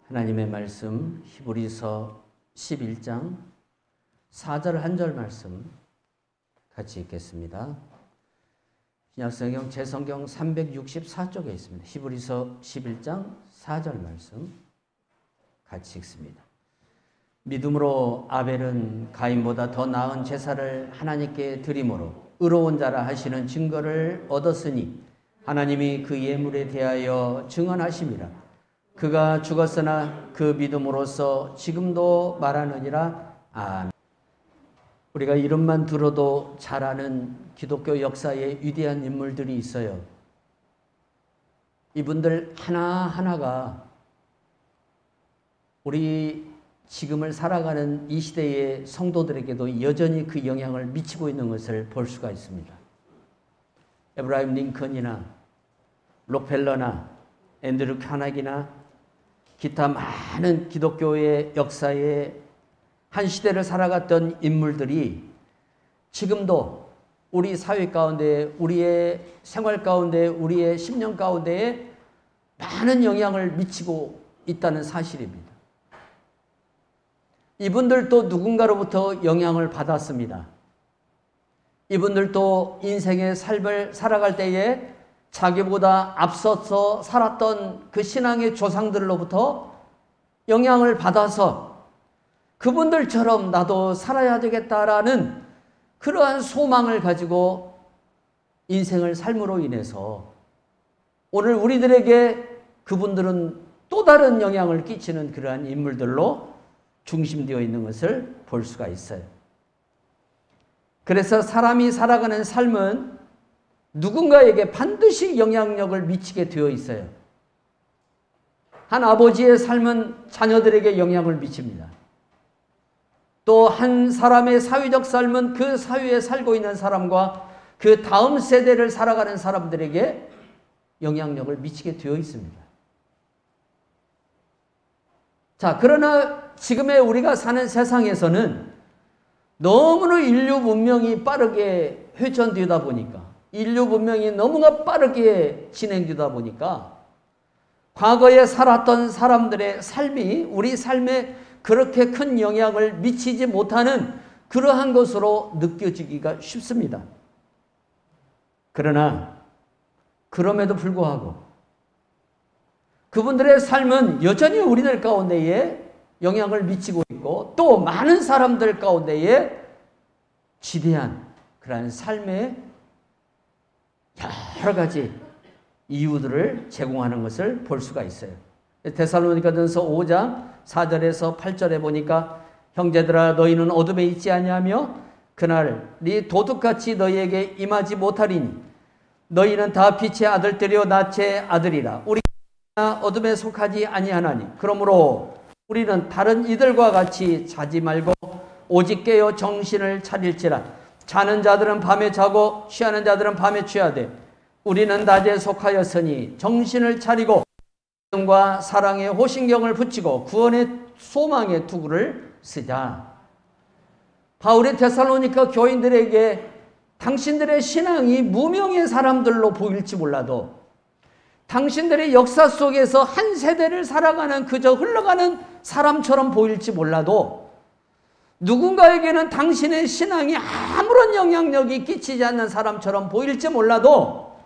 하나님의 말씀 히브리서 11장 4절 한 절 말씀 같이 읽겠습니다. 신약성경 제성경 364쪽에 있습니다. 히브리서 11장 4절 말씀 같이 읽습니다. 믿음으로 아벨은 가인보다 더 나은 제사를 하나님께 드림으로 의로운 자라 하시는 증거를 얻었으니 하나님이 그 예물에 대하여 증언하심이라. 그가 죽었으나 그 믿음으로써 지금도 말하느니라. 아멘. 우리가 이름만 들어도 잘 아는 기독교 역사의 위대한 인물들이 있어요. 이분들 하나하나가 우리 지금을 살아가는 이 시대의 성도들에게도 여전히 그 영향을 미치고 있는 것을 볼 수가 있습니다. 에브라임 링컨이나 록펠러나 앤드류 카네기나 기타 많은 기독교의 역사에 한 시대를 살아갔던 인물들이 지금도 우리 사회 가운데, 우리의 생활 가운데, 우리의 심령 가운데에 많은 영향을 미치고 있다는 사실입니다. 이분들도 누군가로부터 영향을 받았습니다. 이분들도 인생의 삶을 살아갈 때에 자기보다 앞서서 살았던 그 신앙의 조상들로부터 영향을 받아서 그분들처럼 나도 살아야 되겠다라는 그러한 소망을 가지고 인생을 삶으로 인해서 오늘 우리들에게 그분들은 또 다른 영향을 끼치는 그러한 인물들로 중심되어 있는 것을 볼 수가 있어요. 그래서 사람이 살아가는 삶은 누군가에게 반드시 영향력을 미치게 되어 있어요. 한 아버지의 삶은 자녀들에게 영향을 미칩니다. 또 한 사람의 사회적 삶은 그 사회에 살고 있는 사람과 그 다음 세대를 살아가는 사람들에게 영향력을 미치게 되어 있습니다. 자, 그러나 지금의 우리가 사는 세상에서는 너무나 인류 문명이 빠르게 회전되다 보니까, 인류 문명이 너무나 빠르게 진행되다 보니까 과거에 살았던 사람들의 삶이 우리 삶에 그렇게 큰 영향을 미치지 못하는 그러한 것으로 느껴지기가 쉽습니다. 그러나 그럼에도 불구하고 그분들의 삶은 여전히 우리들 가운데에 영향을 미치고 있고 또 많은 사람들 가운데에 지대한 그러한 삶의 여러 가지 이유들을 제공하는 것을 볼 수가 있어요. 데살로니가전서 5장 4절에서 8절에 보니까 형제들아 너희는 어둠에 있지 아니하며 그날이 도둑같이 너희에게 임하지 못하리니 너희는 다 빛의 아들들이요 낯의 아들이라. 우리가 어둠에 속하지 아니하나니 그러므로 우리는 다른 이들과 같이 자지 말고 오직 깨어 정신을 차릴지라. 자는 자들은 밤에 자고 취하는 자들은 밤에 취하되 우리는 낮에 속하였으니 정신을 차리고 믿음과 사랑의 호신경을 붙이고 구원의 소망의 투구를 쓰자. 바울의 데살로니가 교인들에게 당신들의 신앙이 무명의 사람들로 보일지 몰라도 당신들의 역사 속에서 한 세대를 살아가는 그저 흘러가는 사람처럼 보일지 몰라도 누군가에게는 당신의 신앙이 아무런 영향력이 끼치지 않는 사람처럼 보일지 몰라도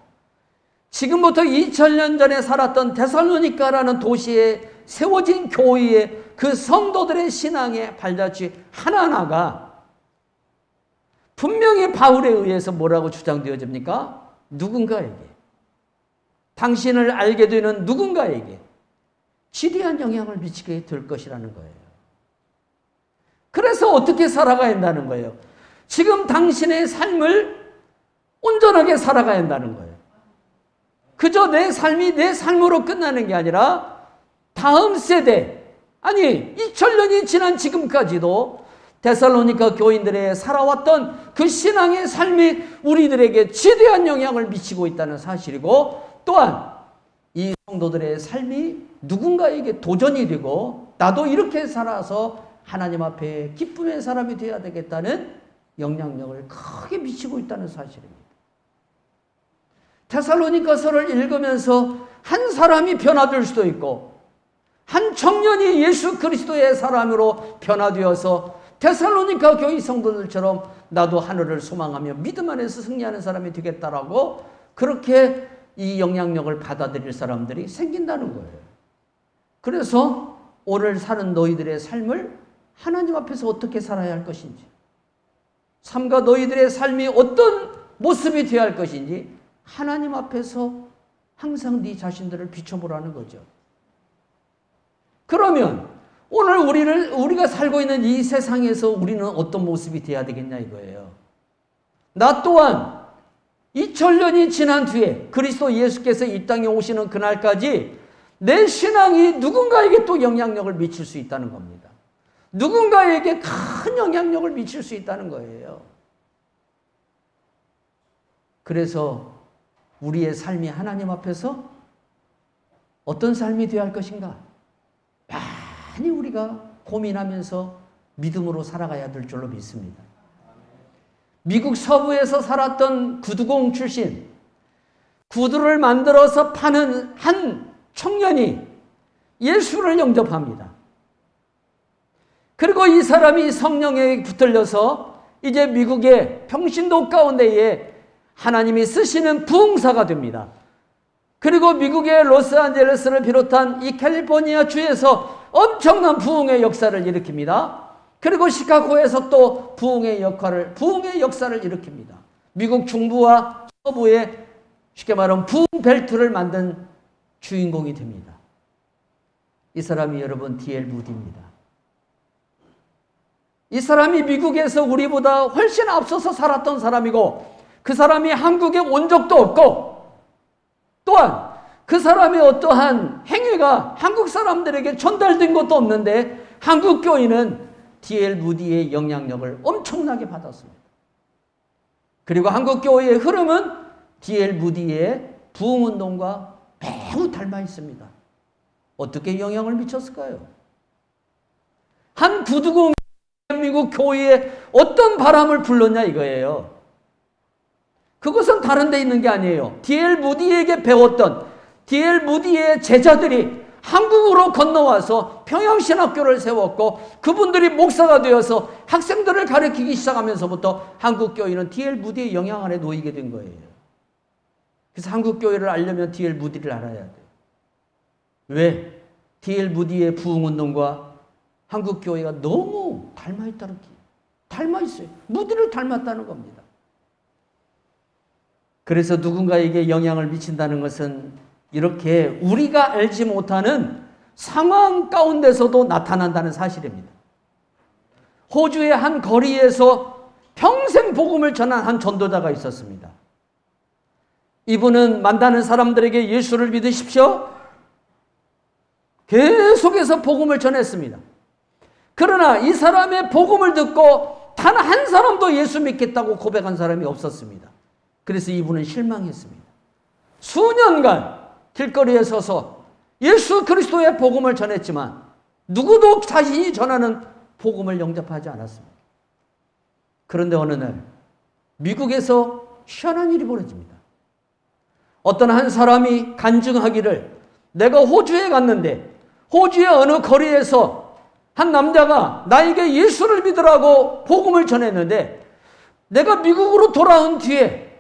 지금부터 2000년 전에 살았던 데살로니가라는 도시에 세워진 교회의 그 성도들의 신앙의 발자취 하나하나가 분명히 바울에 의해서 뭐라고 주장되어집니까? 누군가에게, 당신을 알게 되는 누군가에게 지대한 영향을 미치게 될 것이라는 거예요. 그래서 어떻게 살아가야 한다는 거예요? 지금 당신의 삶을 온전하게 살아가야 한다는 거예요. 그저 내 삶이 내 삶으로 끝나는 게 아니라 다음 세대, 아니 2000년이 지난 지금까지도 데살로니가 교인들의 살아왔던 그 신앙의 삶이 우리들에게 지대한 영향을 미치고 있다는 사실이고 또한 이 성도들의 삶이 누군가에게 도전이 되고 나도 이렇게 살아서 하나님 앞에 기쁨의 사람이 되어야 되겠다는 영향력을 크게 미치고 있다는 사실입니다. 데살로니가서를 읽으면서 한 사람이 변화될 수도 있고 한 청년이 예수 그리스도의 사람으로 변화되어서 데살로니가 교회 성도들처럼 나도 하늘을 소망하며 믿음 안에서 승리하는 사람이 되겠다라고 그렇게 이 영향력을 받아들일 사람들이 생긴다는 거예요. 그래서 오늘 사는 너희들의 삶을 하나님 앞에서 어떻게 살아야 할 것인지, 삶과 너희들의 삶이 어떤 모습이 되어야 할 것인지 하나님 앞에서 항상 네 자신들을 비춰보라는 거죠. 그러면 오늘 우리가 살고 있는 이 세상에서 우리는 어떤 모습이 돼야 되겠냐 이거예요. 나 또한 2000년이 지난 뒤에 그리스도 예수께서 이 땅에 오시는 그날까지 내 신앙이 누군가에게 또 영향력을 미칠 수 있다는 겁니다. 누군가에게 큰 영향력을 미칠 수 있다는 거예요. 그래서 우리의 삶이 하나님 앞에서 어떤 삶이 되어야 할 것인가? 많이 우리가 고민하면서 믿음으로 살아가야 될 줄로 믿습니다. 미국 서부에서 살았던 구두공 출신, 구두를 만들어서 파는 한 청년이 예수를 영접합니다. 그리고 이 사람이 성령에 붙들려서 이제 미국의 평신도 가운데에 하나님이 쓰시는 부흥사가 됩니다. 그리고 미국의 로스앤젤레스를 비롯한 이 캘리포니아 주에서 엄청난 부흥의 역사를 일으킵니다. 그리고 시카고에서 또 부흥의 역사를 일으킵니다. 미국 중부와 서부에 쉽게 말하면 부흥 벨트를 만든 주인공이 됩니다. 이 사람이 여러분 D.L. 무디입니다. 이 사람이 미국에서 우리보다 훨씬 앞서서 살았던 사람이고 그 사람이 한국에 온 적도 없고 또한 그 사람의 어떠한 행위가 한국 사람들에게 전달된 것도 없는데 한국 교인은 D.L. 무디의 영향력을 엄청나게 받았습니다. 그리고 한국 교회의 흐름은 D.L. 무디의 부흥운동과 매우 닮아 있습니다. 어떻게 영향을 미쳤을까요? 한 구두공이 미국 교회에 어떤 바람을 불렀냐 이거예요. 그것은 다른 데 있는 게 아니에요. D.L. 무디에게 배웠던 D.L. 무디의 제자들이 한국으로 건너와서 평양신학교를 세웠고 그분들이 목사가 되어서 학생들을 가르치기 시작하면서부터 한국교회는 D.L. 무디의 영향 아래 놓이게 된 거예요. 그래서 한국교회를 알려면 D.L. 무디를 알아야 돼요. 왜? D.L. 무디의 부흥운동과 한국교회가 너무 닮아있다는 게 닮아있어요. 무디를 닮았다는 겁니다. 그래서 누군가에게 영향을 미친다는 것은 이렇게 우리가 알지 못하는 상황 가운데서도 나타난다는 사실입니다. 호주의 한 거리에서 평생 복음을 전한 한 전도자가 있었습니다. 이분은 만나는 사람들에게 예수를 믿으십시오. 계속해서 복음을 전했습니다. 그러나 이 사람의 복음을 듣고 단 한 사람도 예수 믿겠다고 고백한 사람이 없었습니다. 그래서 이분은 실망했습니다. 수년간 길거리에 서서 예수 그리스도의 복음을 전했지만 누구도 자신이 전하는 복음을 영접하지 않았습니다. 그런데 어느 날 미국에서 희한한 일이 벌어집니다. 어떤 한 사람이 간증하기를 내가 호주에 갔는데 호주의 어느 거리에서 한 남자가 나에게 예수를 믿으라고 복음을 전했는데 내가 미국으로 돌아온 뒤에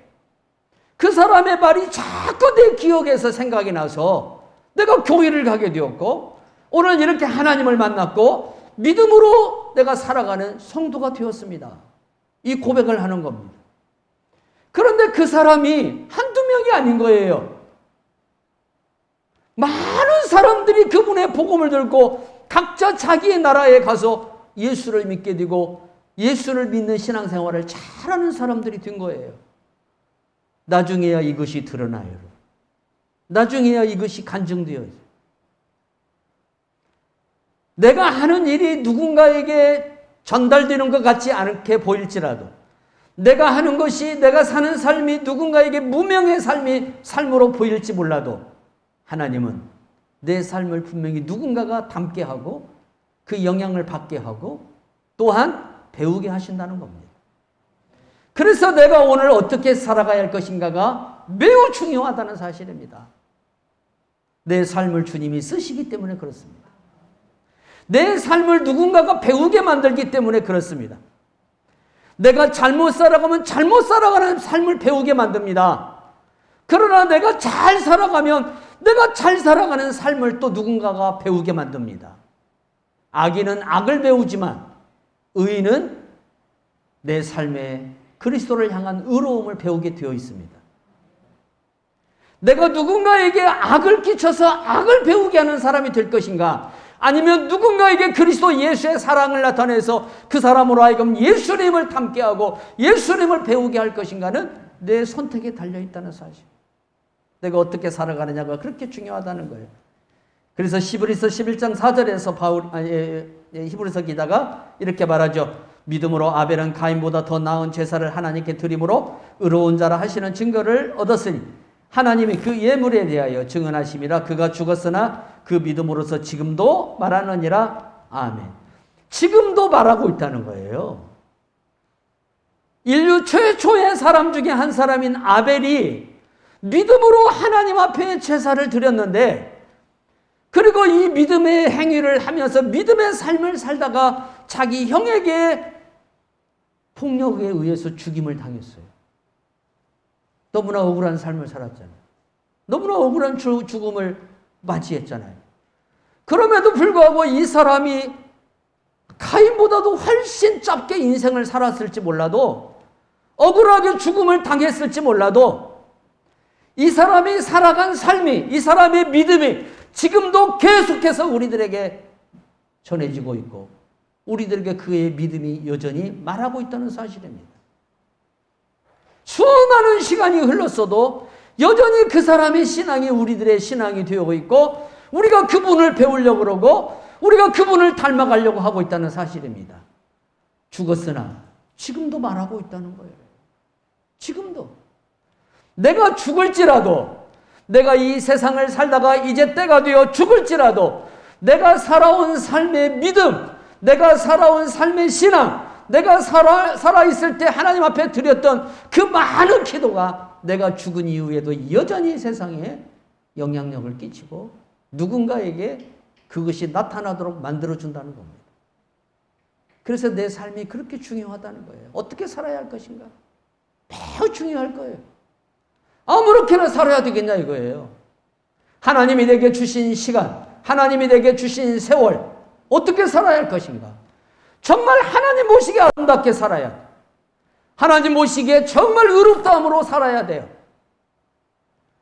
그 사람의 말이 자꾸 내 기억에서 생각이 나서 내가 교회를 가게 되었고 오늘 이렇게 하나님을 만났고 믿음으로 내가 살아가는 성도가 되었습니다. 이 고백을 하는 겁니다. 그런데 그 사람이 한두 명이 아닌 거예요. 많은 사람들이 그분의 복음을 들고 각자 자기의 나라에 가서 예수를 믿게 되고 예수를 믿는 신앙생활을 잘하는 사람들이 된 거예요. 나중에야 이것이 드러나요. 나중에야 이것이 간증되어요. 내가 하는 일이 누군가에게 전달되는 것 같지 않게 보일지라도 내가 하는 것이 내가 사는 삶이 누군가에게 무명의 삶으로 보일지 몰라도 하나님은 내 삶을 분명히 누군가가 담게 하고 그 영향을 받게 하고 또한 배우게 하신다는 겁니다. 그래서 내가 오늘 어떻게 살아가야 할 것인가가 매우 중요하다는 사실입니다. 내 삶을 주님이 쓰시기 때문에 그렇습니다. 내 삶을 누군가가 배우게 만들기 때문에 그렇습니다. 내가 잘못 살아가면 잘못 살아가는 삶을 배우게 만듭니다. 그러나 내가 잘 살아가면 내가 잘 살아가는 삶을 또 누군가가 배우게 만듭니다. 악인은 악을 배우지만 의인은 내 삶에 그리스도를 향한 의로움을 배우게 되어 있습니다. 내가 누군가에게 악을 끼쳐서 악을 배우게 하는 사람이 될 것인가? 아니면 누군가에게 그리스도 예수의 사랑을 나타내서 그 사람으로 하여금 예수님을 닮게 하고 예수님을 배우게 할 것인가는 내 선택에 달려있다는 사실. 내가 어떻게 살아가느냐가 그렇게 중요하다는 거예요. 그래서 히브리서 11장 4절에서 히브리서 기자가 이렇게 말하죠. 믿음으로 아벨은 가인보다 더 나은 제사를 하나님께 드림으로 의로운 자라 하시는 증거를 얻었으니 하나님이 그 예물에 대하여 증언하심이라. 그가 죽었으나 그 믿음으로서 지금도 말하느니라. 아멘. 지금도 말하고 있다는 거예요. 인류 최초의 사람 중에 한 사람인 아벨이 믿음으로 하나님 앞에 제사를 드렸는데, 그리고 이 믿음의 행위를 하면서 믿음의 삶을 살다가 자기 형에게 폭력에 의해서 죽임을 당했어요. 너무나 억울한 삶을 살았잖아요. 너무나 억울한 죽음을 맞이했잖아요. 그럼에도 불구하고 이 사람이 가인보다도 훨씬 짧게 인생을 살았을지 몰라도, 억울하게 죽음을 당했을지 몰라도, 이 사람이 살아간 삶이, 이 사람의 믿음이 지금도 계속해서 우리들에게 전해지고 있고 우리들에게 그의 믿음이 여전히 말하고 있다는 사실입니다. 수많은 시간이 흘렀어도 여전히 그 사람의 신앙이 우리들의 신앙이 되어 있고 우리가 그분을 배우려고 그러고 우리가 그분을 닮아가려고 하고 있다는 사실입니다. 죽었으나 지금도 말하고 있다는 거예요. 지금도. 내가 죽을지라도, 내가 이 세상을 살다가 이제 때가 되어 죽을지라도 내가 살아온 삶의 믿음, 내가 살아온 삶의 신앙, 내가 살아있을 때 하나님 앞에 드렸던 그 많은 기도가 내가 죽은 이후에도 여전히 세상에 영향력을 끼치고 누군가에게 그것이 나타나도록 만들어준다는 겁니다. 그래서 내 삶이 그렇게 중요하다는 거예요. 어떻게 살아야 할 것인가? 매우 중요할 거예요. 아무렇게나 살아야 되겠냐 이거예요. 하나님이 내게 주신 시간, 하나님이 내게 주신 세월, 어떻게 살아야 할 것인가? 정말 하나님 모시기에 아름답게 살아야 돼요. 하나님 모시기에 정말 의롭다함으로 살아야 돼요.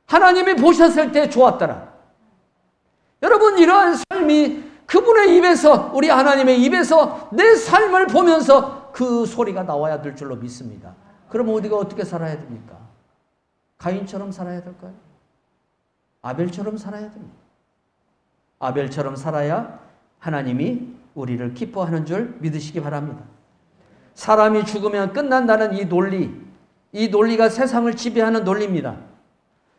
하나님이 보셨을 때 좋았더라. 여러분, 이러한 삶이 그분의 입에서, 우리 하나님의 입에서 내 삶을 보면서 그 소리가 나와야 될 줄로 믿습니다. 그럼 우리가 어떻게 살아야 됩니까? 가인처럼 살아야 될까요? 아벨처럼 살아야 됩니다. 아벨처럼 살아야 하나님이 우리를 기뻐하는 줄 믿으시기 바랍니다. 사람이 죽으면 끝난다는 이 논리가 세상을 지배하는 논리입니다.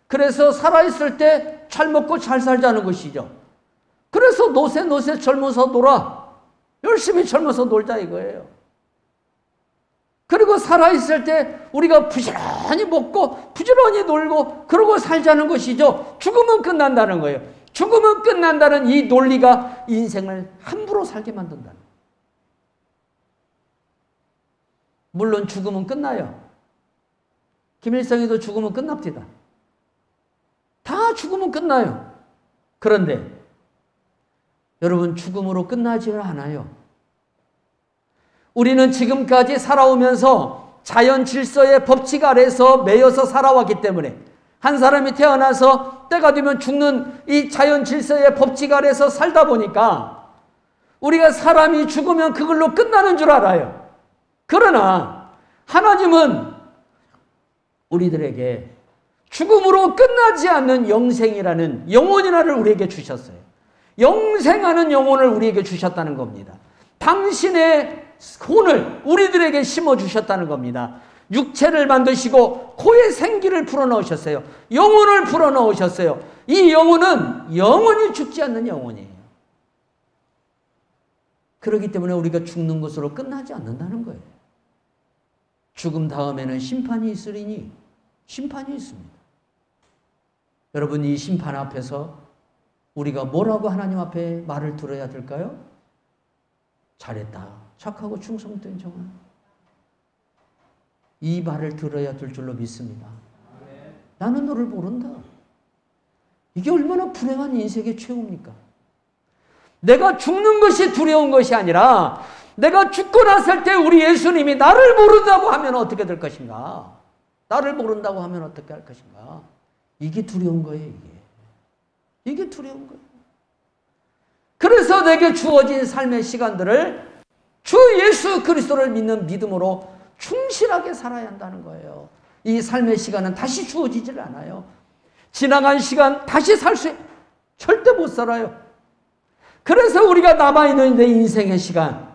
그래서 살아있을 때 잘 먹고 잘 살자는 것이죠. 그래서 노세 젊어서 놀아. 열심히 젊어서 놀자 이거예요. 그리고 살아있을 때 우리가 부지런히 먹고 부지런히 놀고 그러고 살자는 것이죠. 죽으면 끝난다는 거예요. 죽으면 끝난다는 이 논리가 인생을 함부로 살게 만든다는 거예요. 물론 죽으면 끝나요. 김일성이도 죽으면 끝납니다. 다 죽으면 끝나요. 그런데 여러분, 죽음으로 끝나지 않아요. 우리는 지금까지 살아오면서 자연 질서의 법칙 아래서 매여서 살아왔기 때문에 한 사람이 태어나서 때가 되면 죽는 이 자연 질서의 법칙 아래서 살다 보니까 우리가 사람이 죽으면 그걸로 끝나는 줄 알아요. 그러나 하나님은 우리들에게 죽음으로 끝나지 않는 영생이라는 영혼이라를 우리에게 주셨어요. 영생하는 영혼을 우리에게 주셨다는 겁니다. 당신의 혼을 우리들에게 심어주셨다는 겁니다. 육체를 만드시고 코에 생기를 불어넣으셨어요. 영혼을 불어넣으셨어요. 이 영혼은 영원히 죽지 않는 영혼이에요. 그렇기 때문에 우리가 죽는 것으로 끝나지 않는다는 거예요. 죽음 다음에는 심판이 있으리니 심판이 있습니다. 여러분, 이 심판 앞에서 우리가 뭐라고 하나님 앞에 말을 들어야 될까요? 잘했다. 착하고 충성된 종아. 이 말을 들어야 될 줄로 믿습니다. 나는 너를 모른다. 이게 얼마나 불행한 인생의 최후입니까? 내가 죽는 것이 두려운 것이 아니라 내가 죽고 났을 때 우리 예수님이 나를 모른다고 하면 어떻게 될 것인가? 나를 모른다고 하면 어떻게 할 것인가? 이게 두려운 거예요, 이게. 이게 두려운 거예요. 그래서 내게 주어진 삶의 시간들을 주 예수 그리스도를 믿는 믿음으로 충실하게 살아야 한다는 거예요. 이 삶의 시간은 다시 주어지질 않아요. 지나간 시간 다시 살 수 절대 못 살아요. 그래서 우리가 남아있는 내 인생의 시간,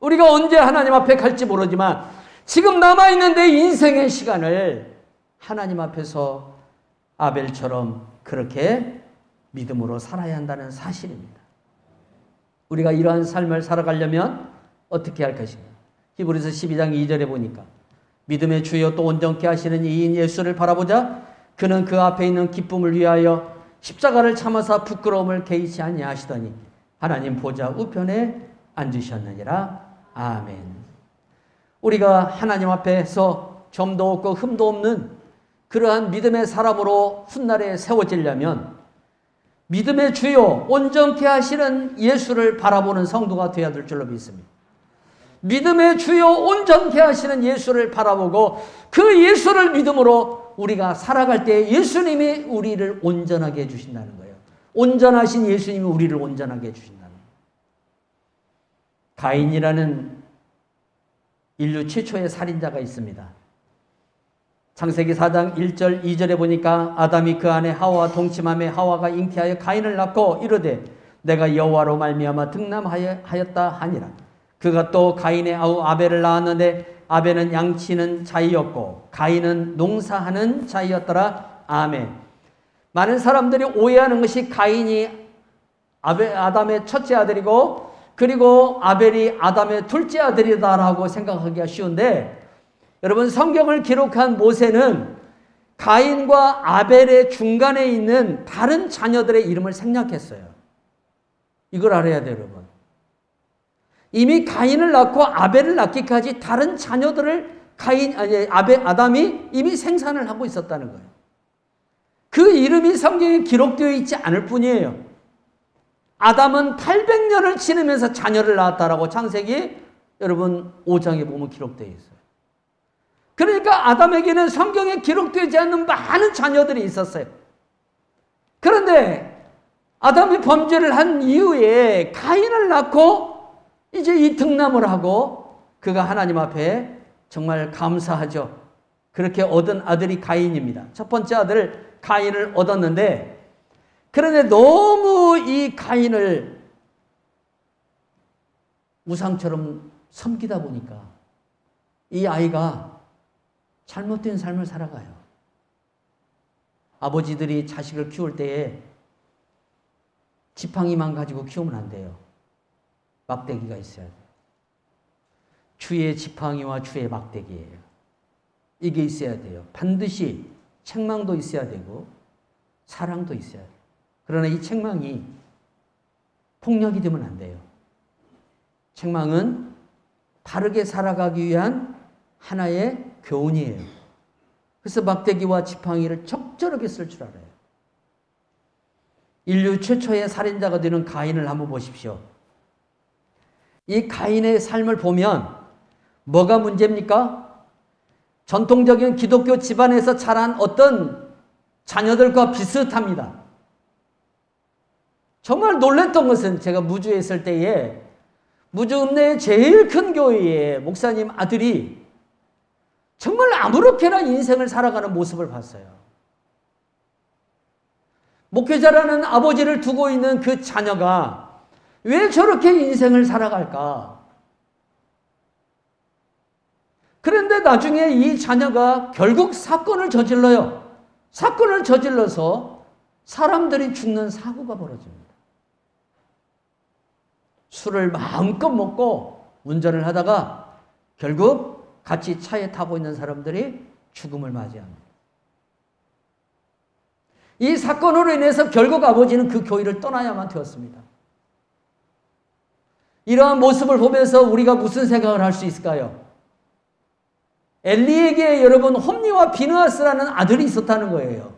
우리가 언제 하나님 앞에 갈지 모르지만 지금 남아있는 내 인생의 시간을 하나님 앞에서 아벨처럼 그렇게 믿음으로 살아야 한다는 사실입니다. 우리가 이러한 삶을 살아가려면 어떻게 할 것인가? 히브리서 12장 2절에 보니까 믿음의 주여 또 온전케 하시는 이인 예수를 바라보자. 그는 그 앞에 있는 기쁨을 위하여 십자가를 참아사 부끄러움을 개의치 아니하시더니 하나님 보좌 우편에 앉으셨느니라. 아멘. 우리가 하나님 앞에서 점도 없고 흠도 없는 그러한 믿음의 사람으로 훗날에 세워지려면 믿음의 주요 온전케 하시는 예수를 바라보는 성도가 되어야 될 줄로 믿습니다. 믿음의 주요 온전케 하시는 예수를 바라보고 그 예수를 믿음으로 우리가 살아갈 때 예수님이 우리를 온전하게 해주신다는 거예요. 온전하신 예수님이 우리를 온전하게 해주신다는 거예요. 가인이라는 인류 최초의 살인자가 있습니다. 창세기 4장 1절 2절에 보니까 아담이 그 안에 하와와 동침함에 하와가 잉태하여 가인을 낳고 이르되 내가 여호와로 말미암아 등남하였다 하니라. 그가 또 가인의 아우 아벨을 낳았는데 아벨은 양치는 자이었고 가인은 농사하는 자이었더라. 아멘. 많은 사람들이 오해하는 것이 가인이 아담의 첫째 아들이고 그리고 아벨이 아담의 둘째 아들이다라고 생각하기가 쉬운데, 여러분 성경을 기록한 모세는 가인과 아벨의 중간에 있는 다른 자녀들의 이름을 생략했어요. 이걸 알아야 돼요, 여러분. 이미 가인을 낳고 아벨을 낳기까지 다른 자녀들을 아담이 이미 생산을 하고 있었다는 거예요. 그 이름이 성경에 기록되어 있지 않을 뿐이에요. 아담은 800년을 지내면서 자녀를 낳았다라고 창세기 여러분 5장에 보면 기록되어 있어요. 그러니까 아담에게는 성경에 기록되지 않는 많은 자녀들이 있었어요. 그런데 아담이 범죄를 한 이후에 가인을 낳고 이제 이 등남을 하고 그가 하나님 앞에 정말 감사하죠. 그렇게 얻은 아들이 가인입니다. 첫 번째 아들 가인을 얻었는데, 그런데 너무 이 가인을 우상처럼 섬기다 보니까 이 아이가 잘못된 삶을 살아가요. 아버지들이 자식을 키울 때에 지팡이만 가지고 키우면 안 돼요. 막대기가 있어야 돼요. 주의 지팡이와 주의 막대기예요. 이게 있어야 돼요. 반드시 책망도 있어야 되고 사랑도 있어야 돼요. 그러나 이 책망이 폭력이 되면 안 돼요. 책망은 바르게 살아가기 위한 하나의 교훈이에요. 그래서 막대기와 지팡이를 적절하게 쓸 줄 알아요. 인류 최초의 살인자가 되는 가인을 한번 보십시오. 이 가인의 삶을 보면 뭐가 문제입니까? 전통적인 기독교 집안에서 자란 어떤 자녀들과 비슷합니다. 정말 놀랬던 것은 제가 무주에 있을 때에 무주 읍내의 제일 큰 교회의 목사님 아들이 정말 아무렇게나 인생을 살아가는 모습을 봤어요. 목회자라는 아버지를 두고 있는 그 자녀가 왜 저렇게 인생을 살아갈까? 그런데 나중에 이 자녀가 결국 사건을 저질러요. 사건을 저질러서 사람들이 죽는 사고가 벌어집니다. 술을 마음껏 먹고 운전을 하다가 결국 같이 차에 타고 있는 사람들이 죽음을 맞이합니다. 이 사건으로 인해서 결국 아버지는 그 교회를 떠나야만 되었습니다. 이러한 모습을 보면서 우리가 무슨 생각을 할 수 있을까요? 엘리에게 여러분 홈리와 비느하스라는 아들이 있었다는 거예요.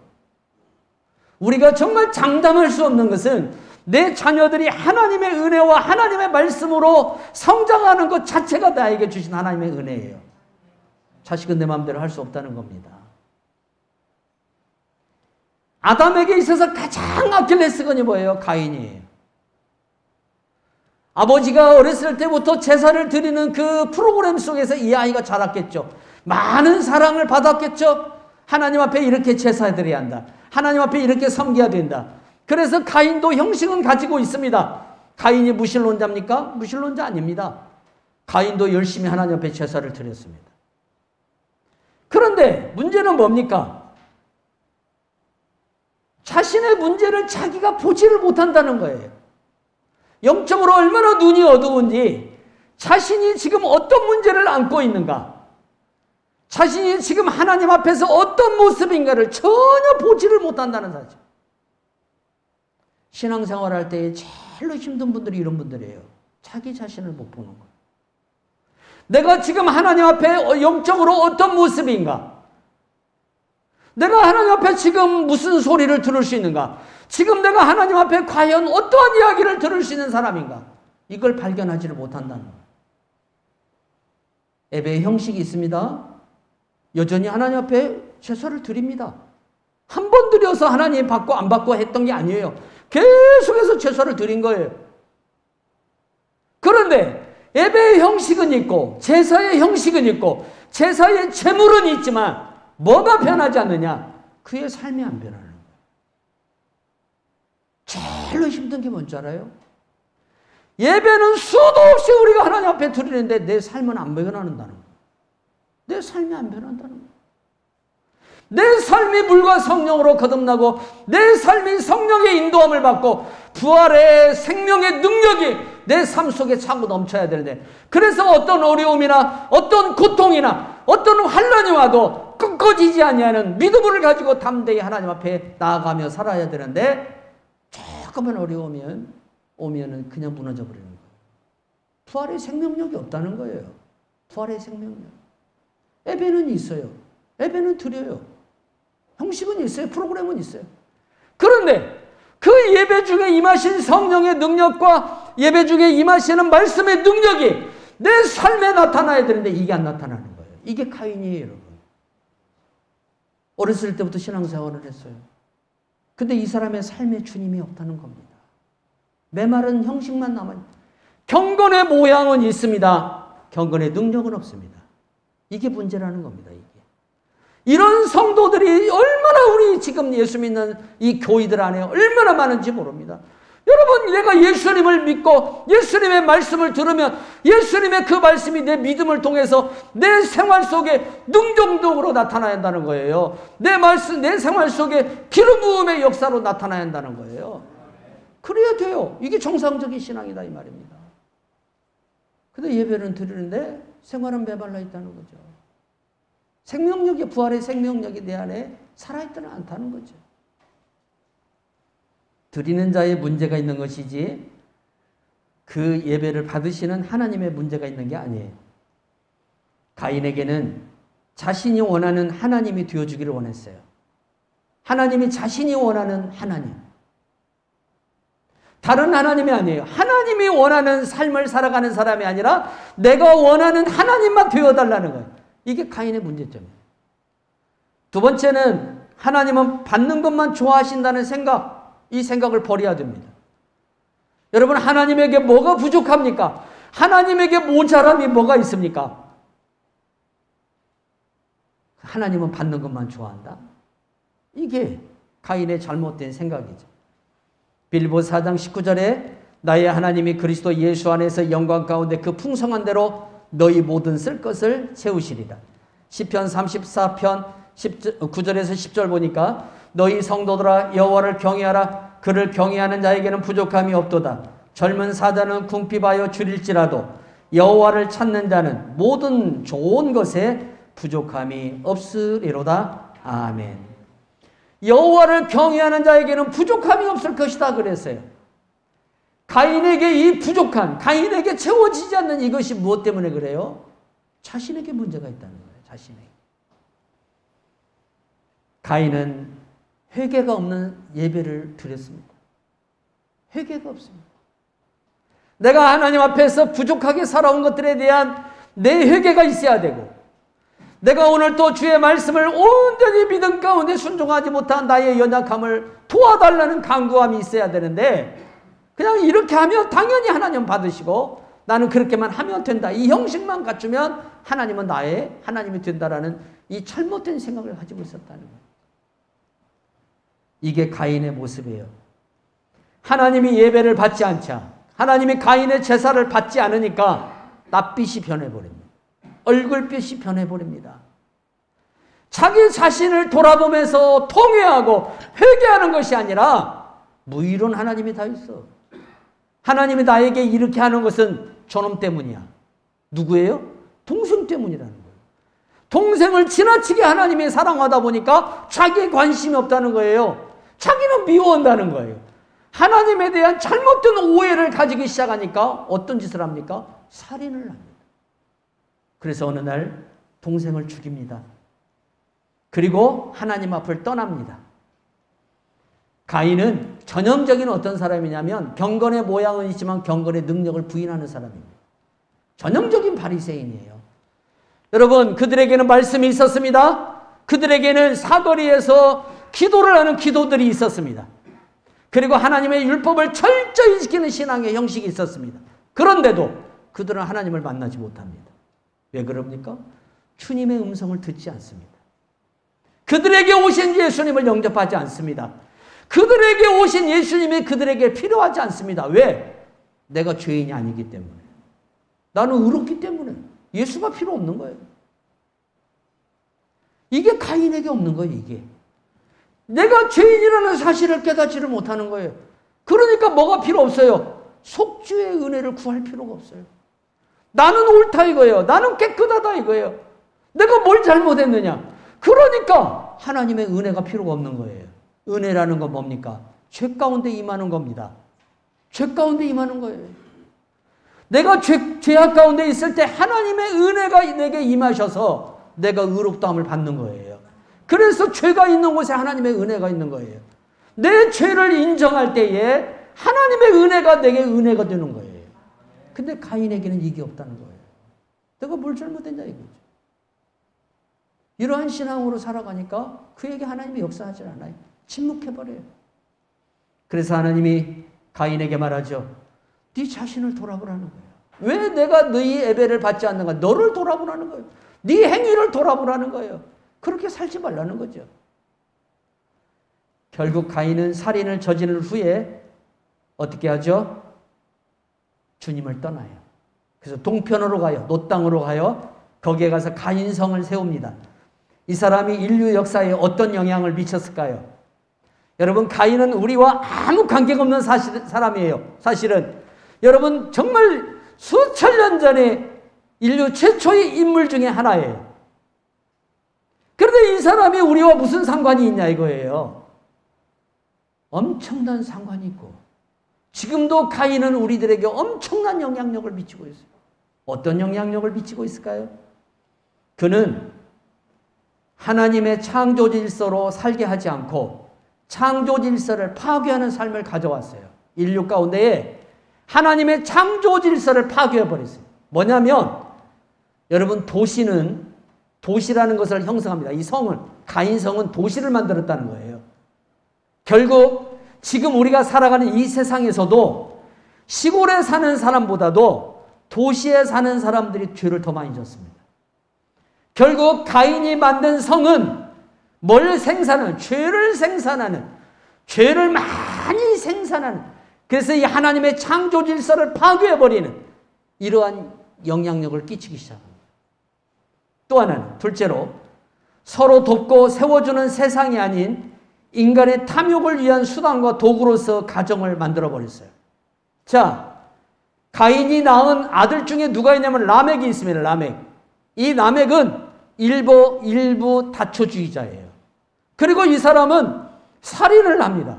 우리가 정말 장담할 수 없는 것은 내 자녀들이 하나님의 은혜와 하나님의 말씀으로 성장하는 것 자체가 나에게 주신 하나님의 은혜예요. 자식은 내 마음대로 할 수 없다는 겁니다. 아담에게 있어서 가장 아킬레스건이 뭐예요? 가인이에요. 아버지가 어렸을 때부터 제사를 드리는 그 프로그램 속에서 이 아이가 자랐겠죠. 많은 사랑을 받았겠죠. 하나님 앞에 이렇게 제사드려야 한다. 하나님 앞에 이렇게 섬겨야 된다. 그래서 가인도 형식은 가지고 있습니다. 가인이 무신론자입니까? 무신론자 아닙니다. 가인도 열심히 하나님 앞에 제사를 드렸습니다. 그런데 문제는 뭡니까? 자신의 문제를 자기가 보지를 못한다는 거예요. 영적으로 얼마나 눈이 어두운지, 자신이 지금 어떤 문제를 안고 있는가, 자신이 지금 하나님 앞에서 어떤 모습인가를 전혀 보지를 못한다는 사실. 신앙생활 할 때 제일로 힘든 분들이 이런 분들이에요. 자기 자신을 못 보는 거예요. 내가 지금 하나님 앞에 영적으로 어떤 모습인가, 내가 하나님 앞에 지금 무슨 소리를 들을 수 있는가, 지금 내가 하나님 앞에 과연 어떠한 이야기를 들을 수 있는 사람인가, 이걸 발견하지를 못한다는 거예요. 예배의 형식이 있습니다. 여전히 하나님 앞에 제사를 드립니다. 한 번 드려서 하나님 받고 안 받고 했던 게 아니에요. 계속해서 제사를 드린 거예요. 그런데 예배의 형식은 있고 제사의 형식은 있고 제사의 제물은 있지만 뭐가 변하지 않느냐? 그의 삶이 안 변하는 거예요. 제일로 힘든 게 뭔지 알아요? 예배는 수도 없이 우리가 하나님 앞에 드리는데 내 삶은 안 변한다는 거예요. 내 삶이 안 변한다는 거예요. 내 삶이 물과 성령으로 거듭나고 내 삶이 성령의 인도함을 받고 부활의 생명의 능력이 내 삶 속에 차고 넘쳐야 되는데, 그래서 어떤 어려움이나 어떤 고통이나 어떤 환난이 와도 끊어지지 아니하는 믿음을 가지고 담대히 하나님 앞에 나아가며 살아야 되는데, 조금만 어려우면 오면은 그냥 무너져 버리는 거예요. 부활의 생명력이 없다는 거예요. 부활의 생명력. 예배는 있어요. 예배는 드려요. 형식은 있어요. 프로그램은 있어요. 그런데 그 예배 중에 임하신 성령의 능력과 예배 중에 임하시는 말씀의 능력이 내 삶에 나타나야 되는데 이게 안 나타나는 거예요. 이게 가인이에요, 여러분. 어렸을 때부터 신앙생활을 했어요. 근데 이 사람의 삶에 주님이 없다는 겁니다. 메마른 형식만 남아요. 경건의 모양은 있습니다. 경건의 능력은 없습니다. 이게 문제라는 겁니다. 이런 성도들이 얼마나 우리 지금 예수 믿는 이 교회들 안에 얼마나 많은지 모릅니다. 여러분, 내가 예수님을 믿고 예수님의 말씀을 들으면 예수님의 그 말씀이 내 믿음을 통해서 내 생활 속에 능동적으로 나타나야 한다는 거예요. 내 말씀, 내 생활 속에 기름 부음의 역사로 나타나야 한다는 거예요. 그래야 돼요. 이게 정상적인 신앙이다 이 말입니다. 근데 예배는 드리는데 생활은 메말라 있다는 거죠. 생명력이, 부활의 생명력이 내 안에 살아있지는 않다는 거죠. 드리는 자의 문제가 있는 것이지 그 예배를 받으시는 하나님의 문제가 있는 게 아니에요. 가인에게는 자신이 원하는 하나님이 되어주기를 원했어요. 하나님이 자신이 원하는 하나님. 다른 하나님이 아니에요. 하나님이 원하는 삶을 살아가는 사람이 아니라 내가 원하는 하나님만 되어달라는 거예요. 이게 가인의 문제점이에요. 두 번째는 하나님은 받는 것만 좋아하신다는 생각, 이 생각을 버려야 됩니다. 여러분, 하나님에게 뭐가 부족합니까? 하나님에게 모자람이 뭐가 있습니까? 하나님은 받는 것만 좋아한다? 이게 가인의 잘못된 생각이죠. 빌보서 4장 19절에 나의 하나님이 그리스도 예수 안에서 영광 가운데 그 풍성한 대로 너희 모든 쓸 것을 채우시리라. 시편 34편 9절에서 10절 보니까 너희 성도들아 여호와를 경외하라. 그를 경외하는 자에게는 부족함이 없도다. 젊은 사자는 궁핍하여 줄일지라도 여호와를 찾는 자는 모든 좋은 것에 부족함이 없으리로다. 아멘. 여호와를 경외하는 자에게는 부족함이 없을 것이다 그랬어요. 가인에게 이 부족한, 가인에게 채워지지 않는 이것이 무엇 때문에 그래요? 자신에게 문제가 있다는 거예요. 자신에게. 가인은 회개가 없는 예배를 드렸습니다. 회개가 없습니다. 내가 하나님 앞에서 부족하게 살아온 것들에 대한 내 회개가 있어야 되고, 내가 오늘 또 주의 말씀을 온전히 믿음 가운데 순종하지 못한 나의 연약함을 도와달라는 간구함이 있어야 되는데, 그냥 이렇게 하면 당연히 하나님 받으시고 나는 그렇게만 하면 된다, 이 형식만 갖추면 하나님은 나의 하나님이 된다라는 이 잘못된 생각을 가지고 있었다는 거예요. 이게 가인의 모습이에요. 하나님이 예배를 받지 않자, 하나님이 가인의 제사를 받지 않으니까 낯빛이 변해버립니다. 얼굴빛이 변해버립니다. 자기 자신을 돌아보면서 통회하고 회개하는 것이 아니라 무의로운 하나님이 다 있어. 하나님이 나에게 이렇게 하는 것은 저놈 때문이야. 누구예요? 동생 때문이라는 거예요. 동생을 지나치게 하나님이 사랑하다 보니까 자기에 관심이 없다는 거예요. 자기는 미워한다는 거예요. 하나님에 대한 잘못된 오해를 가지기 시작하니까 어떤 짓을 합니까? 살인을 합니다. 그래서 어느 날 동생을 죽입니다. 그리고 하나님 앞을 떠납니다. 가인은 전형적인 어떤 사람이냐면 경건의 모양은 있지만 경건의 능력을 부인하는 사람입니다. 전형적인 바리새인이에요. 여러분, 그들에게는 말씀이 있었습니다. 그들에게는 사거리에서 기도를 하는 기도들이 있었습니다. 그리고 하나님의 율법을 철저히 지키는 신앙의 형식이 있었습니다. 그런데도 그들은 하나님을 만나지 못합니다. 왜 그럽니까? 주님의 음성을 듣지 않습니다. 그들에게 오신 예수님을 영접하지 않습니다. 그들에게 오신 예수님이 그들에게 필요하지 않습니다. 왜? 내가 죄인이 아니기 때문에. 나는 의롭기 때문에 예수가 필요 없는 거예요. 이게 가인에게 없는 거예요. 이게. 내가 죄인이라는 사실을 깨닫지를 못하는 거예요. 그러니까 뭐가 필요 없어요? 속죄의 은혜를 구할 필요가 없어요. 나는 옳다 이거예요. 나는 깨끗하다 이거예요. 내가 뭘 잘못했느냐? 그러니까 하나님의 은혜가 필요가 없는 거예요. 은혜라는 건 뭡니까? 죄 가운데 임하는 겁니다. 죄 가운데 임하는 거예요. 내가 죄악 가운데 있을 때 하나님의 은혜가 내게 임하셔서 내가 의롭다함을 받는 거예요. 그래서 죄가 있는 곳에 하나님의 은혜가 있는 거예요. 내 죄를 인정할 때에 하나님의 은혜가 내게 은혜가 되는 거예요. 근데 가인에게는 이게 없다는 거예요. 내가 뭘 잘못했냐 이거죠. 이러한 신앙으로 살아가니까 그에게 하나님이 역사하지 않아요. 침묵해버려요. 그래서 하나님이 가인에게 말하죠. 네 자신을 돌아보라는 거예요. 왜 내가 너희 예배를 받지 않는가? 너를 돌아보라는 거예요. 네 행위를 돌아보라는 거예요. 그렇게 살지 말라는 거죠. 결국 가인은 살인을 저지른 후에 어떻게 하죠? 주님을 떠나요. 그래서 동편으로 가요. 노 땅으로 가요. 거기에 가서 가인성을 세웁니다. 이 사람이 인류 역사에 어떤 영향을 미쳤을까요? 여러분, 가인은 우리와 아무 관계가 없는 사람이에요. 사실은 여러분 정말 수천 년 전에 인류 최초의 인물 중에 하나예요. 그런데 이 사람이 우리와 무슨 상관이 있냐 이거예요. 엄청난 상관이 있고 지금도 가인은 우리들에게 엄청난 영향력을 미치고 있어요. 어떤 영향력을 미치고 있을까요? 그는 하나님의 창조 질서로 살게 하지 않고 창조 질서를 파괴하는 삶을 가져왔어요. 인류 가운데에 하나님의 창조 질서를 파괴해버렸어요. 뭐냐면 여러분, 도시라는 것을 형성합니다. 이 성을, 가인성은 도시를 만들었다는 거예요. 결국 지금 우리가 살아가는 이 세상에서도 시골에 사는 사람보다도 도시에 사는 사람들이 죄를 더 많이 졌습니다. 결국 가인이 만든 성은 뭘 생산하는? 죄를 생산하는, 죄를 많이 생산하는, 그래서 이 하나님의 창조 질서를 파괴해버리는 이러한 영향력을 끼치기 시작합니다. 또 하나는, 둘째로 서로 돕고 세워주는 세상이 아닌 인간의 탐욕을 위한 수단과 도구로서 가정을 만들어버렸어요. 자, 가인이 낳은 아들 중에 누가 있냐면 라멕이 있습니다. 라멕. 이 라멕은 일부 다초주의자예요. 그리고 이 사람은 살인을 합니다.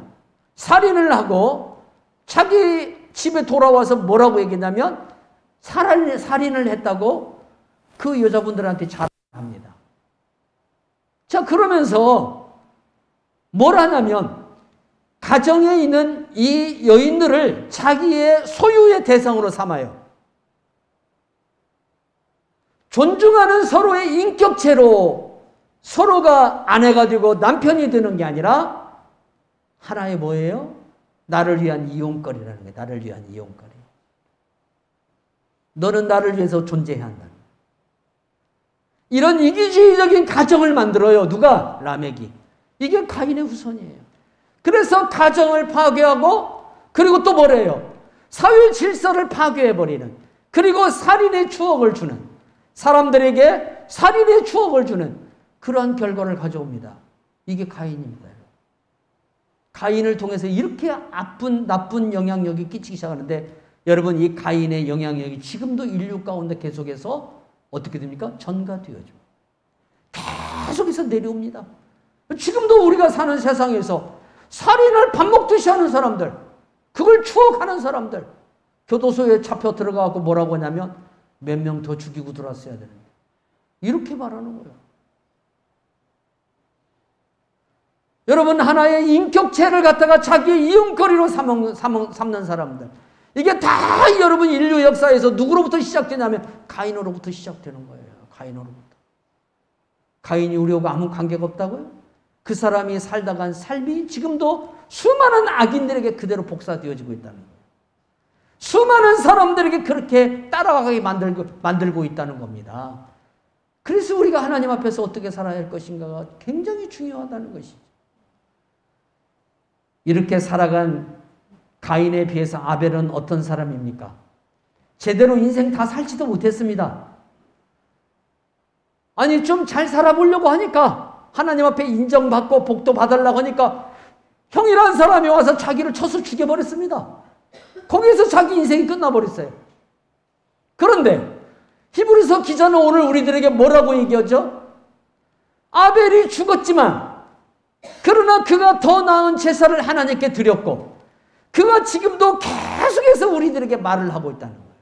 살인을 하고 자기 집에 돌아와서 뭐라고 얘기했냐면 살인을 했다고 그 여자분들한테 자랑합니다. 자, 그러면서 뭘 하냐면 가정에 있는 이 여인들을 자기의 소유의 대상으로 삼아요. 존중하는 서로의 인격체로 서로가 아내가 되고 남편이 되는 게 아니라 하나의 뭐예요? 나를 위한 이용거리라는 거예요. 나를 위한 이용거리. 너는 나를 위해서 존재해야 한다. 이런 이기주의적인 가정을 만들어요. 누가? 라멕이. 이게 가인의 후손이에요. 그래서 가정을 파괴하고 그리고 또 뭐래요? 사회 질서를 파괴해버리는, 그리고 살인의 추억을 주는, 사람들에게 살인의 추억을 주는 그러한 결과를 가져옵니다. 이게 가인입니다. 가인을 통해서 이렇게 나쁜 영향력이 끼치기 시작하는데, 여러분, 이 가인의 영향력이 지금도 인류 가운데 계속해서 어떻게 됩니까? 전가되어져. 계속해서 내려옵니다. 지금도 우리가 사는 세상에서 살인을 밥 먹듯이 하는 사람들, 그걸 추억하는 사람들, 교도소에 잡혀 들어가고 뭐라고 하냐면 몇 명 더 죽이고 들어왔어야 되는데, 이렇게 말하는 거예요. 여러분, 하나의 인격체를 갖다가 자기의 이용거리로 삼는 사람들, 이게 다 여러분 인류 역사에서 누구로부터 시작되냐면 가인으로부터 시작되는 거예요. 가인으로부터. 가인이 우리하고 아무 관계가 없다고요? 그 사람이 살다간 삶이 지금도 수많은 악인들에게 그대로 복사되어지고 있다는 거예요. 수많은 사람들에게 그렇게 따라가게 만들고 있다는 겁니다. 그래서 우리가 하나님 앞에서 어떻게 살아야 할 것인가가 굉장히 중요하다는 것이죠. 이렇게 살아간 가인에 비해서 아벨은 어떤 사람입니까? 제대로 인생 다 살지도 못했습니다. 아니, 좀 잘 살아보려고 하니까, 하나님 앞에 인정받고 복도 받으려고 하니까 형이라는 사람이 와서 자기를 쳐서 죽여버렸습니다. 거기에서 자기 인생이 끝나버렸어요. 그런데 히브리서 기자는 오늘 우리들에게 뭐라고 얘기하죠? 아벨이 죽었지만 그러나 그가 더 나은 제사를 하나님께 드렸고, 그가 지금도 계속해서 우리들에게 말을 하고 있다는 거예요.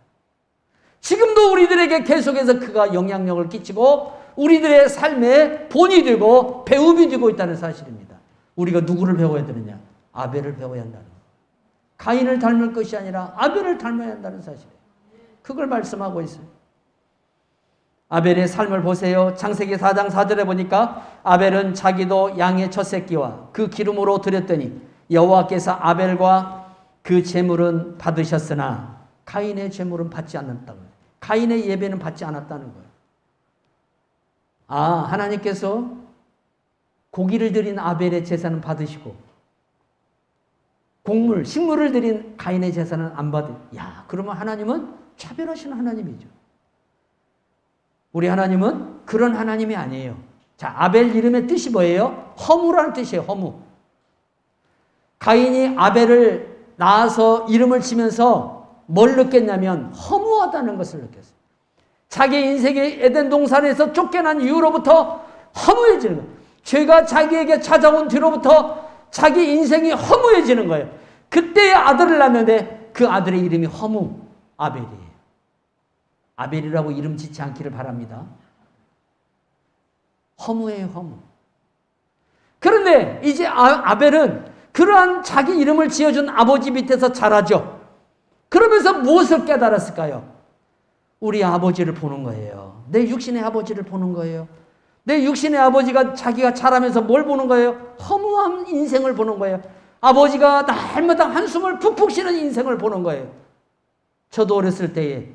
지금도 우리들에게 계속해서 그가 영향력을 끼치고 우리들의 삶의 본이 되고 배움이 되고 있다는 사실입니다. 우리가 누구를 배워야 되느냐? 아벨을 배워야 한다는 거예요. 가인을 닮을 것이 아니라 아벨을 닮아야 한다는 사실이에요. 그걸 말씀하고 있어요. 아벨의 삶을 보세요. 창세기 4장 4절에 보니까 아벨은 자기도 양의 첫 새끼와 그 기름으로 드렸더니 여호와께서 아벨과 그 제물은 받으셨으나 가인의 제물은 받지 않았다고. 가인의 예배는 받지 않았다는 거예요. 아, 하나님께서 고기를 드린 아벨의 제사는 받으시고 곡물, 식물을 드린 가인의 제사는 안 받으. 야, 그러면 하나님은 차별하시는 하나님이죠. 우리 하나님은 그런 하나님이 아니에요. 자, 아벨 이름의 뜻이 뭐예요? 허무라는 뜻이에요. 허무. 가인이 아벨을 낳아서 이름을 지면서 뭘 느꼈냐면 허무하다는 것을 느꼈어요. 자기 인생의 에덴 동산에서 쫓겨난 이후로부터 허무해지는 거예요. 죄가 자기에게 찾아온 뒤로부터 자기 인생이 허무해지는 거예요. 그때의 아들을 낳는데 그 아들의 이름이 허무, 아벨이에요. 아벨이라고 이름 짓지 않기를 바랍니다. 허무예요, 허무. 그런데 이제 아벨은 그러한 자기 이름을 지어준 아버지 밑에서 자라죠. 그러면서 무엇을 깨달았을까요? 우리 아버지를 보는 거예요. 내 육신의 아버지를 보는 거예요. 내 육신의 아버지가 자기가 자라면서 뭘 보는 거예요? 허무한 인생을 보는 거예요. 아버지가 날마다 한숨을 푹푹 쉬는 인생을 보는 거예요. 저도 어렸을 때에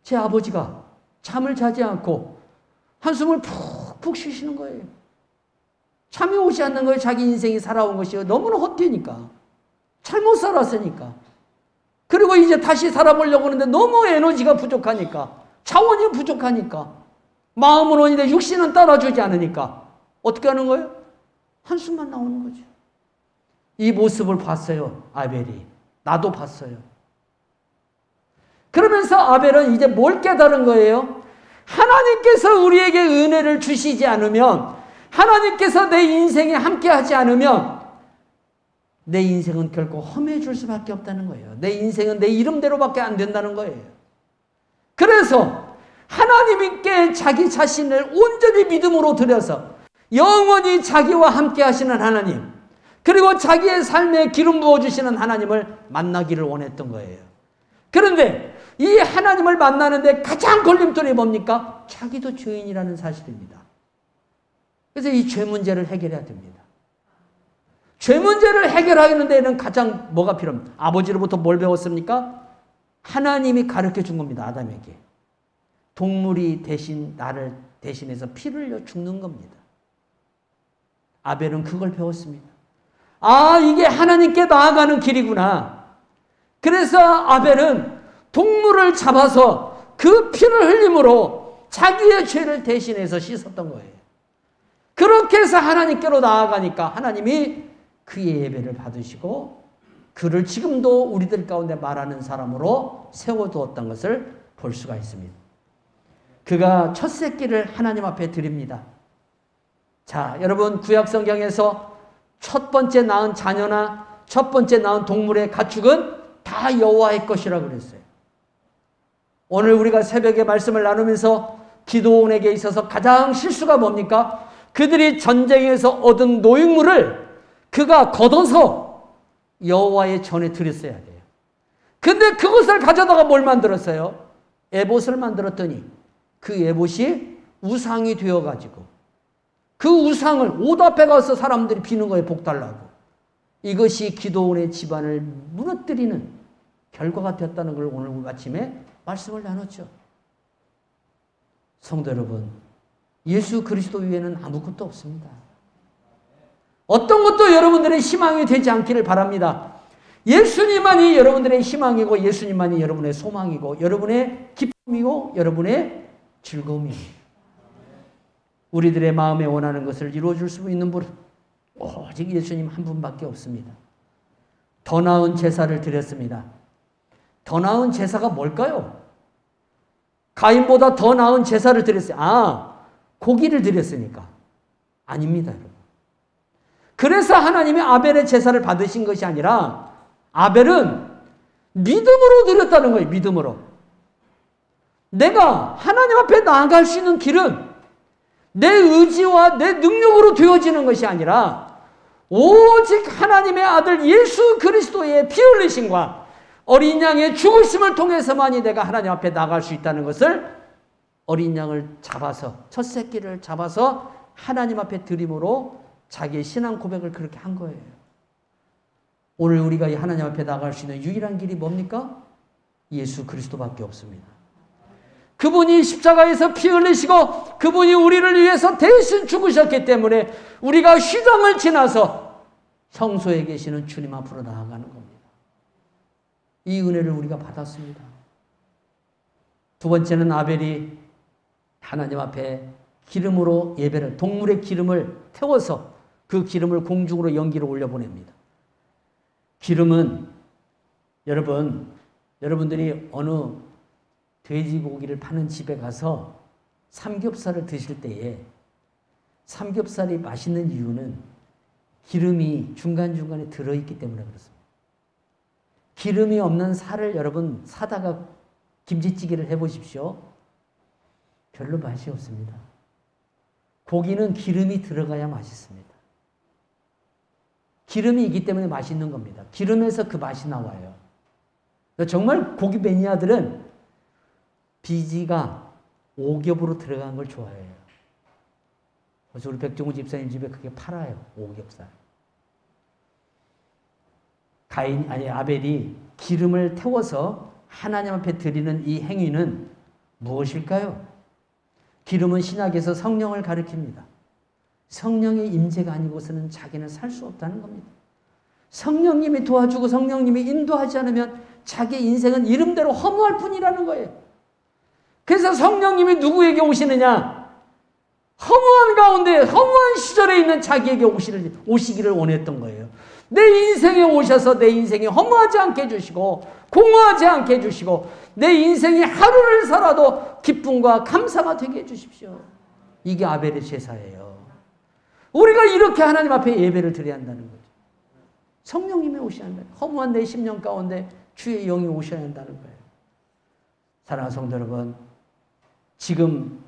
제 아버지가 잠을 자지 않고 한숨을 푹푹 쉬시는 거예요. 잠이 오지 않는 거예요. 자기 인생이 살아온 것이 너무나 헛되니까. 잘못 살았으니까. 그리고 이제 다시 살아보려고 하는데 너무 에너지가 부족하니까, 차원이 부족하니까, 마음은 원인데 육신은 따라주지 않으니까 어떻게 하는 거예요? 한숨만 나오는 거죠. 이 모습을 봤어요, 아벨이. 나도 봤어요. 그러면서 아벨은 이제 뭘 깨달은 거예요? 하나님께서 우리에게 은혜를 주시지 않으면, 하나님께서 내 인생에 함께하지 않으면 내 인생은 결코 험해질 수밖에 없다는 거예요. 내 인생은 내 이름대로밖에 안 된다는 거예요. 그래서 하나님께 자기 자신을 온전히 믿음으로 드려서 영원히 자기와 함께 하시는 하나님, 그리고 자기의 삶에 기름 부어주시는 하나님을 만나기를 원했던 거예요. 그런데 이 하나님을 만나는데 가장 걸림돌이 뭡니까? 자기도 죄인이라는 사실입니다. 그래서 이 죄 문제를 해결해야 됩니다. 죄 문제를 해결하는 데에는 가장 뭐가 필요합니까? 아버지로부터 뭘 배웠습니까? 하나님이 가르쳐 준 겁니다. 아담에게. 동물이 대신 나를 대신해서 피를 흘려 죽는 겁니다. 아벨은 그걸 배웠습니다. 아, 이게 하나님께 나아가는 길이구나. 그래서 아벨은 동물을 잡아서 그 피를 흘림으로 자기의 죄를 대신해서 씻었던 거예요. 그렇게 해서 하나님께로 나아가니까 하나님이 그의 예배를 받으시고 그를 지금도 우리들 가운데 말하는 사람으로 세워두었던 것을 볼 수가 있습니다. 그가 첫 새끼를 하나님 앞에 드립니다. 자, 여러분, 구약 성경에서 첫 번째 낳은 자녀나 첫 번째 낳은 동물의 가축은 다 여호와의 것이라고 그랬어요. 오늘 우리가 새벽에 말씀을 나누면서 기드온에게 있어서 가장 실수가 뭡니까? 그들이 전쟁에서 얻은 노획물을 그가 걷어서 여호와의 전에 드렸어야 돼요. 근데 그것을 가져다가 뭘 만들었어요? 에봇을 만들었더니 그 에봇이 우상이 되어가지고 그 우상을 옷 앞에 가서 사람들이 비는 거에 복달라고. 이것이 기드온의 집안을 무너뜨리는 결과가 되었다는 걸 오늘 아침에 말씀을 나눴죠. 성도 여러분, 예수 그리스도 위에는 아무것도 없습니다. 어떤 것도 여러분들의 희망이 되지 않기를 바랍니다. 예수님만이 여러분들의 희망이고 예수님만이 여러분의 소망이고 여러분의 기쁨이고 여러분의 즐거움입니다. 우리들의 마음에 원하는 것을 이루어줄 수 있는 분은 오직 예수님 한 분밖에 없습니다. 더 나은 제사를 드렸습니다. 더 나은 제사가 뭘까요? 가인보다 더 나은 제사를 드렸어요. 아, 고기를 드렸으니까. 아닙니다, 여러분. 그래서 하나님이 아벨의 제사를 받으신 것이 아니라 아벨은 믿음으로 드렸다는 거예요. 믿음으로. 내가 하나님 앞에 나아갈 수 있는 길은 내 의지와 내 능력으로 되어지는 것이 아니라 오직 하나님의 아들 예수 그리스도의 피 흘리심과 어린 양의 죽으심을 통해서만이 내가 하나님 앞에 나갈 수 있다는 것을 어린 양을 잡아서 첫 새끼를 잡아서 하나님 앞에 드림으로 자기의 신앙 고백을 그렇게 한 거예요. 오늘 우리가 이 하나님 앞에 나갈 수 있는 유일한 길이 뭡니까? 예수 그리스도밖에 없습니다. 그분이 십자가에서 피 흘리시고 그분이 우리를 위해서 대신 죽으셨기 때문에 우리가 휘장을 지나서 성소에 계시는 주님 앞으로 나아가는 겁니다. 이 은혜를 우리가 받았습니다. 두 번째는 아벨이 하나님 앞에 기름으로 예배를, 동물의 기름을 태워서 그 기름을 공중으로 연기로 올려보냅니다. 기름은 여러분들이 어느 돼지고기를 파는 집에 가서 삼겹살을 드실 때에 삼겹살이 맛있는 이유는 기름이 중간중간에 들어있기 때문에 그렇습니다. 기름이 없는 살을 여러분 사다가 김치찌개를 해보십시오. 별로 맛이 없습니다. 고기는 기름이 들어가야 맛있습니다. 기름이 있기 때문에 맛있는 겁니다. 기름에서 그 맛이 나와요. 정말 고기 매니아들은 비지가 오겹으로 들어간 걸 좋아해요. 그래서 우리 백종우 집사님 집에 그게 팔아요. 오겹살. 아벨이 기름을 태워서 하나님 앞에 드리는 이 행위는 무엇일까요? 기름은 신약에서 성령을 가리킵니다. 성령의 임재가 아니고서는 자기는 살 수 없다는 겁니다. 성령님이 도와주고 성령님이 인도하지 않으면 자기 인생은 이름대로 허무할 뿐이라는 거예요. 그래서 성령님이 누구에게 오시느냐? 허무한 가운데, 허무한 시절에 있는 자기에게 오시기를 원했던 거예요. 내 인생에 오셔서 내 인생이 허무하지 않게 해주시고 공허하지 않게 해주시고 내 인생이 하루를 살아도 기쁨과 감사가 되게 해주십시오. 이게 아벨의 제사예요. 우리가 이렇게 하나님 앞에 예배를 드려야 한다는 거죠. 성령님이 오셔야 한다. 허무한 내 심령 가운데 주의 영이 오셔야 한다는 거예요. 사랑하는 성도 여러분, 지금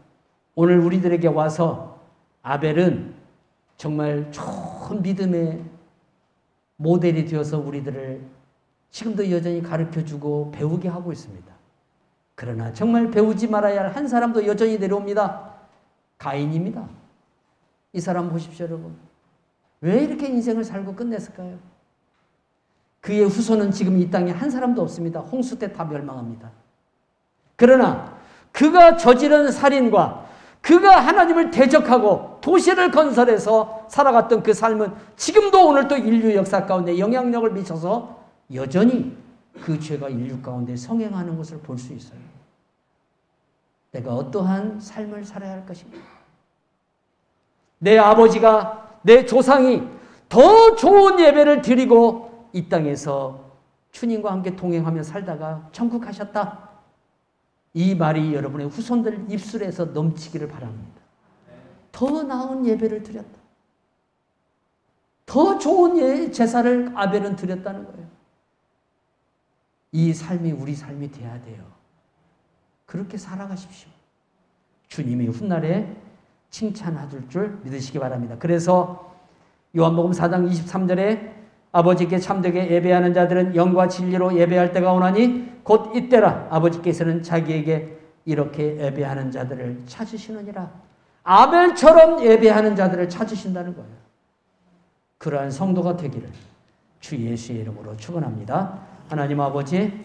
오늘 우리들에게 와서 아벨은 정말 좋은 믿음의 모델이 되어서 우리들을 지금도 여전히 가르쳐주고 배우게 하고 있습니다. 그러나 정말 배우지 말아야 할 한 사람도 여전히 내려옵니다. 가인입니다. 이 사람 보십시오, 여러분. 왜 이렇게 인생을 살고 끝냈을까요? 그의 후손은 지금 이 땅에 한 사람도 없습니다. 홍수 때 다 멸망합니다. 그러나 그가 저지른 살인과 그가 하나님을 대적하고 도시를 건설해서 살아갔던 그 삶은 지금도 오늘 또 인류 역사 가운데 영향력을 미쳐서 여전히 그 죄가 인류 가운데 성행하는 것을 볼 수 있어요. 내가 어떠한 삶을 살아야 할 것인가? 내 아버지가, 내 조상이 더 좋은 예배를 드리고 이 땅에서 주님과 함께 동행하며 살다가 천국 가셨다. 이 말이 여러분의 후손들 입술에서 넘치기를 바랍니다. 더 나은 예배를 드렸다. 더 좋은 제사를 아벨은 드렸다는 거예요. 이 삶이 우리 삶이 돼야 돼요. 그렇게 살아가십시오. 주님이 훗날에 칭찬하실 줄 믿으시기 바랍니다. 그래서 요한복음 4장 23절에 아버지께 참되게 예배하는 자들은 영과 진리로 예배할 때가 오나니 곧 이때라. 아버지께서는 자기에게 이렇게 예배하는 자들을 찾으시느니라. 아벨처럼 예배하는 자들을 찾으신다는 거예요. 그러한 성도가 되기를 주 예수의 이름으로 축원합니다. 하나님 아버지,